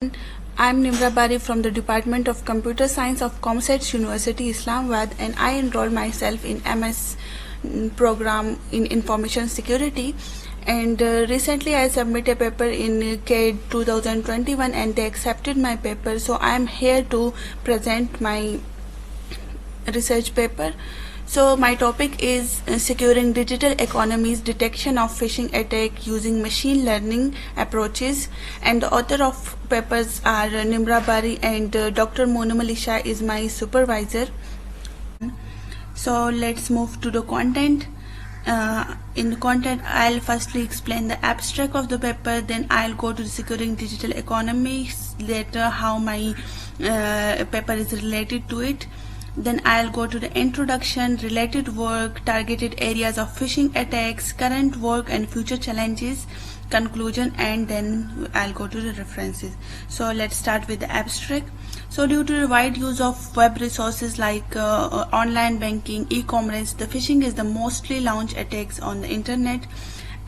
I'm Nimra Bari from the Department of Computer Science of Comsets University, Islamabad, and I enrolled myself in MS program in Information Security. And recently I submitted a paper in CADE 2021 and they accepted my paper. So I'm here to present my research paper. So my topic is securing digital economies detection of phishing attack using machine learning approaches, and the author of papers are Nimra Bari and Dr. Monam Alisha is my supervisor. So let's move to the content. In the content, I'll firstly explain the abstract of the paper, then I'll go to the securing digital economies, later how my paper is related to it. Then I'll go to the introduction, related work, targeted areas of phishing attacks, current work and future challenges, conclusion, and then I'll go to the references. So let's start with the abstract. So due to the wide use of web resources like online banking, e-commerce, the phishing is the mostly launched attacks on the internet,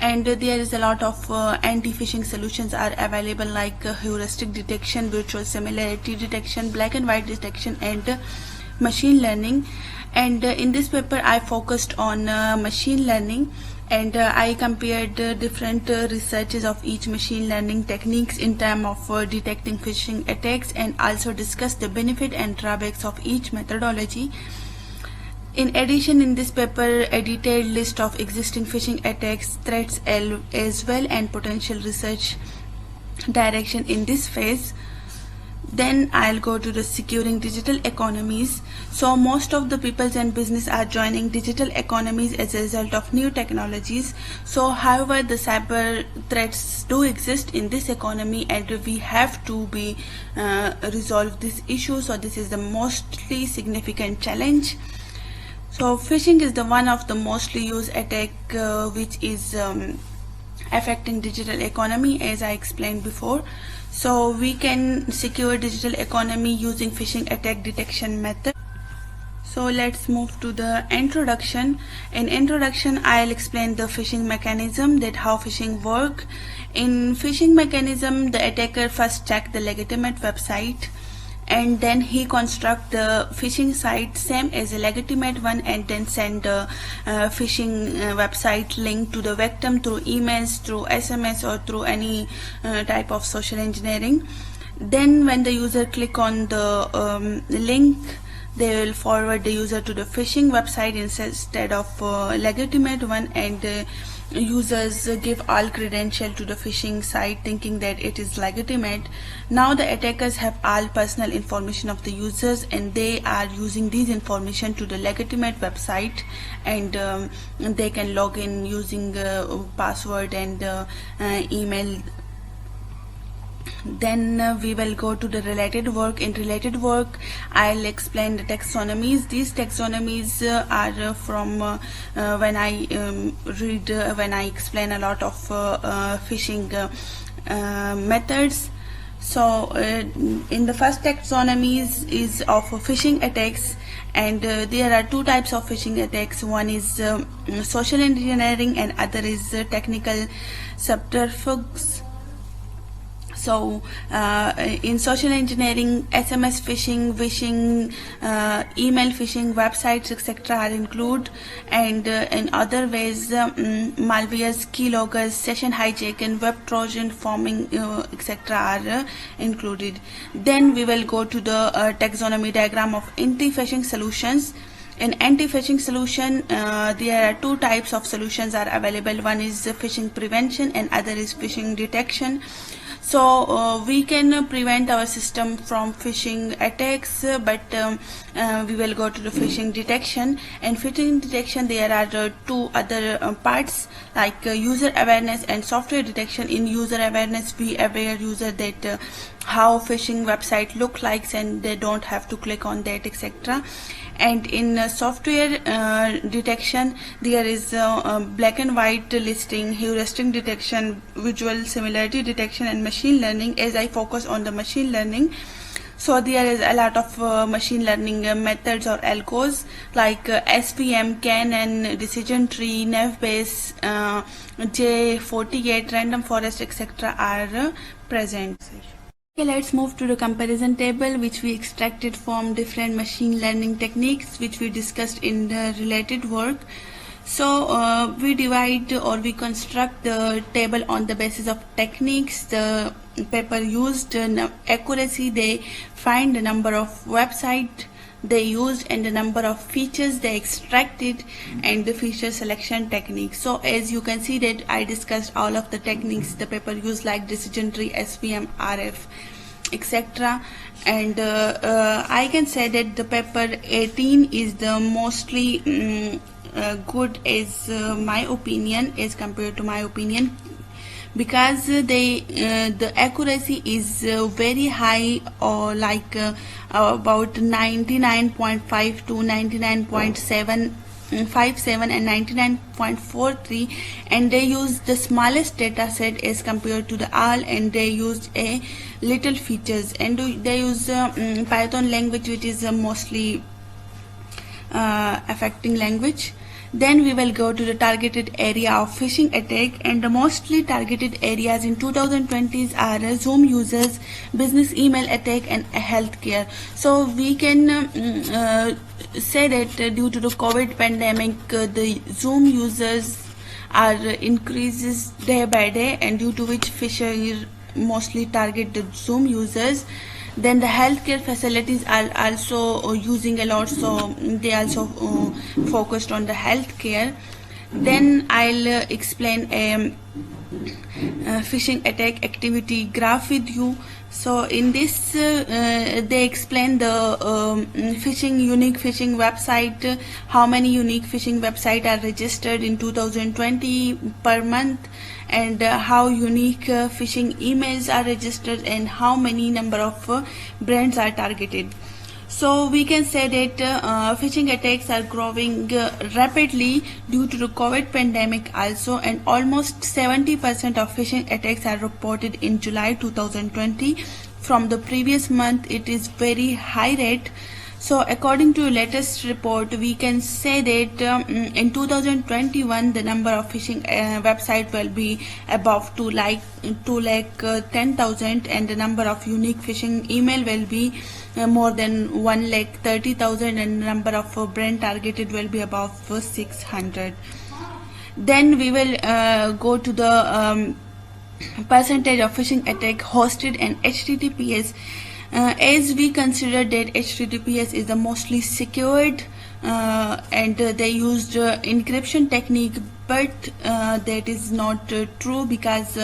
and there is a lot of anti-phishing solutions are available like heuristic detection, virtual similarity detection, black and white detection, and machine learning. And in this paper I focused on machine learning, and I compared different researches of each machine learning techniques in terms of detecting phishing attacks, and also discussed the benefit and drawbacks of each methodology. In addition, in this paper, a detailed list of existing phishing attacks, threats as well, and potential research direction in this phase. Then I'll go to the securing digital economies. So most of the peoples and business are joining digital economies as a result of new technologies. So however, the cyber threats do exist in this economy, and we have to be resolve this issue. So this is the mostly significant challenge. So phishing is the one of the mostly used attack which is affecting digital economy, as I explained before. So we can secure digital economy using phishing attack detection method. So let's move to the introduction. In introduction, I'll explain the phishing mechanism, that how phishing work. In phishing mechanism, the attacker first check the legitimate website, and then he construct the phishing site same as a legitimate one, and then send the phishing website link to the victim through emails, through SMS, or through any type of social engineering. Then when the user click on the link, they will forward the user to the phishing website instead of legitimate one, and users give all credential to the phishing site thinking that it is legitimate. Now the attackers have all personal information of the users, and they are using these information to the legitimate website, and they can log in using password and email. Then we will go to the related work. In related work, I'll explain the taxonomies. These taxonomies are from when I when I explain a lot of phishing methods. So in the first taxonomies is of phishing attacks, and there are two types of phishing attacks. One is social engineering, and other is technical subterfuge. So in social engineering, SMS phishing, phishing, email phishing, websites, etc. are included, and in other ways, malwares, keyloggers, session hijacking, web trojan forming, etc. are included. Then we will go to the taxonomy diagram of anti-phishing solutions. In anti-phishing solution, there are two types of solutions are available. One is phishing prevention, and other is phishing detection. So we can prevent our system from phishing attacks, but we will go to the phishing detection. And phishing detection, there are two other parts like user awareness and software detection. In user awareness, we aware user that how phishing website look like, and they don't have to click on that, etc. And in software detection, there is black and white listing, heuristic detection, visual similarity detection, and machine learning. As I focus on the machine learning, so there is a lot of machine learning methods or algos like SVM, KNN, decision tree, Naive-Bayes, J48, random forest, etc. are present. Okay, let's move to the comparison table, which we extracted from different machine learning techniques which we discussed in the related work. So we divide or we construct the table on the basis of techniques the paper used, accuracy they find, the number of website they used, and the number of features they extracted, and the feature selection technique. So as you can see that I discussed all of the techniques the paper used, like decision tree, SVM, RF, etc. And I can say that the paper 18 is the mostly good as my opinion, as compared to my opinion, because the accuracy is very high, or like about 99.5 to 99.757 and 99.43, and they use the smallest data set as compared to the all, and they used a little features, and they use Python language, which is mostly affecting language. Then we will go to the targeted area of phishing attack, and the mostly targeted areas in 2020s are Zoom users, business email attack, and healthcare. So we can say that due to the COVID pandemic, the Zoom users are increases day by day, and due to which phishers mostly target the Zoom users. Then the healthcare facilities are also using a lot, so they also focused on the healthcare. Then I'll explain a phishing attack activity graph with you. So in this they explain the unique phishing website, how many unique phishing websites are registered in 2020 per month, and how unique phishing emails are registered, and how many number of brands are targeted. So we can say that phishing attacks are growing rapidly due to the COVID pandemic also, and almost 70% of phishing attacks are reported in July 2020. From the previous month, it is very high rate. So according to latest report, we can say that in 2021 the number of phishing website will be above 2 lakh 10,000, and the number of unique phishing email will be more than 1 lakh 30,000, and the number of brand targeted will be above 600. Then we will go to the percentage of phishing attack hosted and HTTPS. As we consider that HTTPS is the mostly secured, and they used encryption technique, but that is not true, because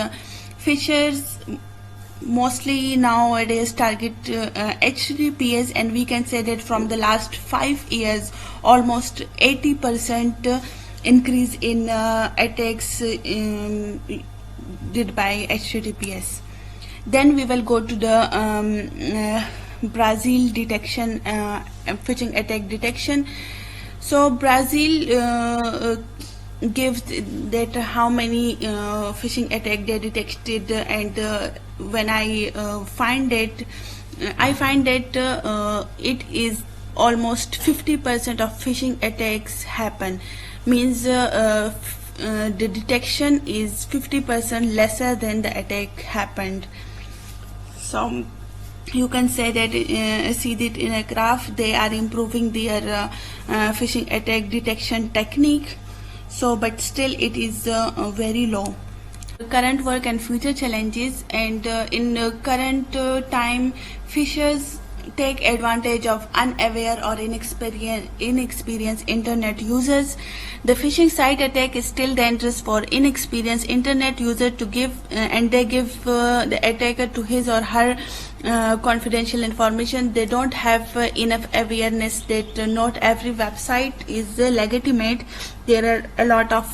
phishers mostly nowadays target HTTPS, and we can say that from the last 5 years almost 80% increase in attacks did by HTTPS. Then we will go to the Brazil detection, phishing attack detection. So Brazil gives that how many phishing attack they detected, and when I find it, I find that it is almost 50% of phishing attacks happen. Means the detection is 50% lesser than the attack happened. So you can say that see that in a graph they are improving their phishing attack detection technique. So but still it is very low. Current work and future challenges, and in current time, phishers take advantage of unaware or inexperienced internet users. The phishing site attack is still dangerous for inexperienced internet user to give, and they give the attacker to his or her confidential information. They don't have enough awareness that not every website is legitimate. There are a lot of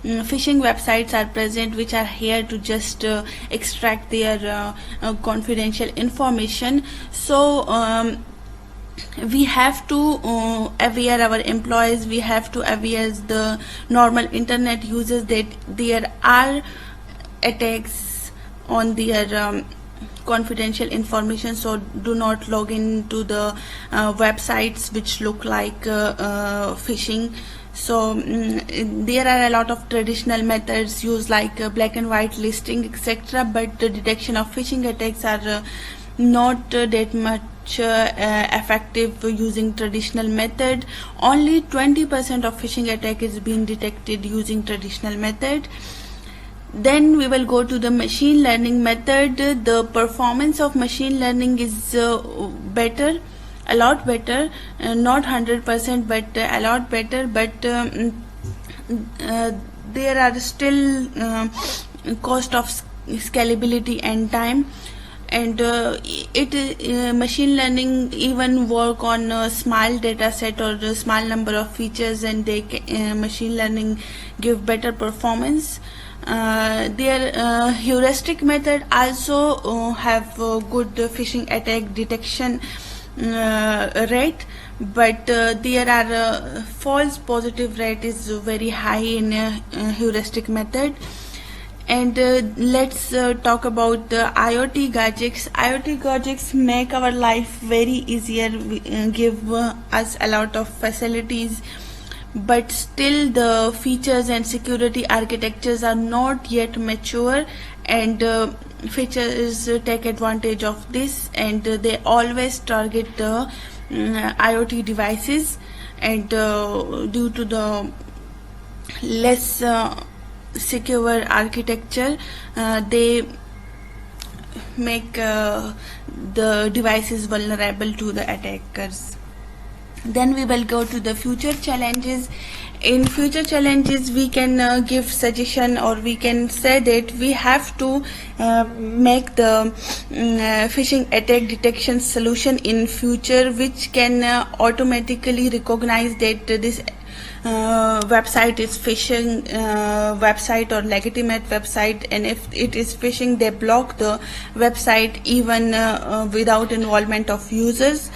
phishing websites are present which are here to just extract their confidential information. So we have to aware our employees, we have to aware the normal internet users that there are attacks on their confidential information. So do not log into the websites which look like phishing. So there are a lot of traditional methods used like black and white listing, etc. But the detection of phishing attacks are not that much effective using traditional method. Only 20% of phishing attack is being detected using traditional method. Then we will go to the machine learning method. The performance of machine learning is better, a lot better, not 100%, but a lot better. But there are still cost of scalability and time. And machine learning even work on a small data set or a small number of features, and machine learning give better performance. Their heuristic method also have good phishing attack detection rate, but there are false positive rate is very high in heuristic method. And let's talk about the IoT gadgets. IoT gadgets make our life very easier, give us a lot of facilities, but still the features and security architectures are not yet mature, and features take advantage of this, and they always target the IoT devices, and due to the less secure architecture, they make the devices vulnerable to the attackers. Then we will go to the future challenges. In future challenges, we can give suggestion, or we can say that we have to make the phishing attack detection solution in future, which can automatically recognize that this website is phishing website or legitimate website, and if it is phishing, they block the website even without involvement of users.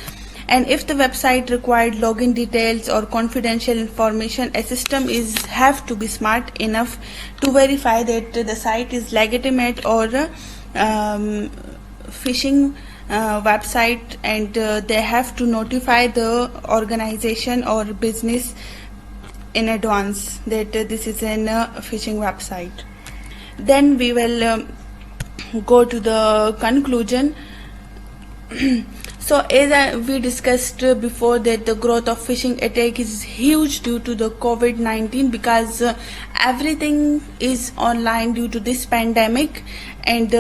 And if the website required login details or confidential information, a system have to be smart enough to verify that the site is legitimate or phishing website, and they have to notify the organization or business in advance that this is a phishing website. Then we will go to the conclusion. So as we discussed before, that the growth of phishing attack is huge due to the COVID-19, because everything is online due to this pandemic, and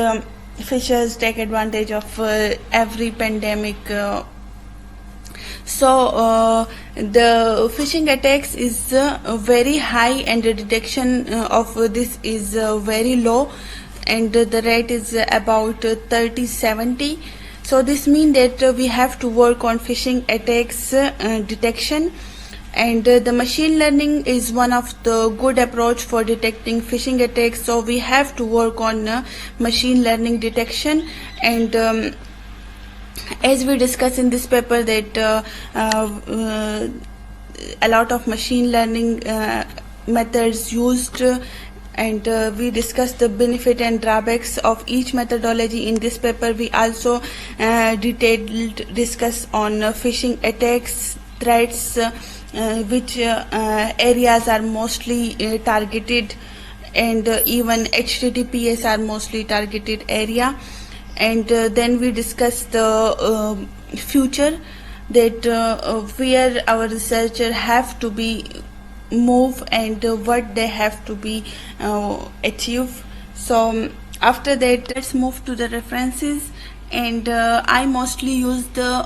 phishers take advantage of every pandemic. So the phishing attacks is very high, and the detection of this is very low, and the rate is about 30-70. So this means that we have to work on phishing attacks detection, and the machine learning is one of the good approach for detecting phishing attacks. So we have to work on machine learning detection, and as we discuss in this paper that a lot of machine learning methods used, and we discussed the benefit and drawbacks of each methodology in this paper. We also detailed discuss on phishing attacks, threats, which areas are mostly targeted, and even HTTPS are mostly targeted area. And then we discussed the future, that where our researcher have to be move, and what they have to be achieve. So after that, let's move to the references. And I mostly use the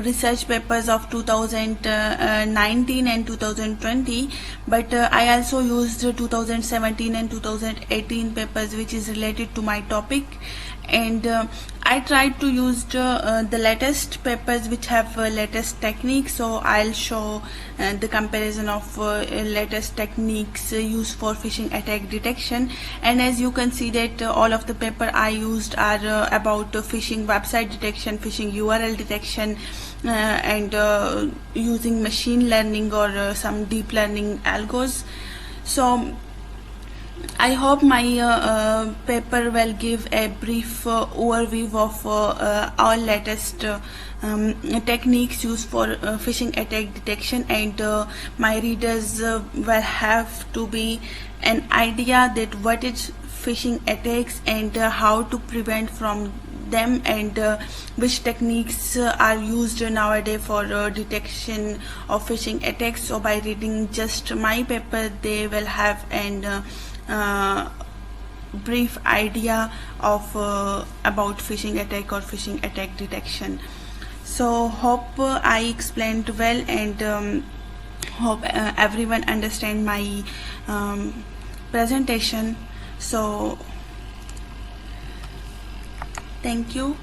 research papers of 2019 and 2020, but I also used 2017 and 2018 papers, which is related to my topic. And I tried to use the latest papers which have latest techniques, so I'll show the comparison of latest techniques used for phishing attack detection. And as you can see that all of the paper I used are about phishing website detection, phishing URL detection, and using machine learning or some deep learning algos. So I hope my paper will give a brief overview of all latest techniques used for phishing attack detection, and my readers will have to be an idea that what is phishing attacks and how to prevent from them, and which techniques are used nowadays for detection of phishing attacks. So by reading just my paper, they will have an brief idea of about phishing attack or phishing attack detection. So hope I explained well, and hope everyone understand my presentation. So thank you.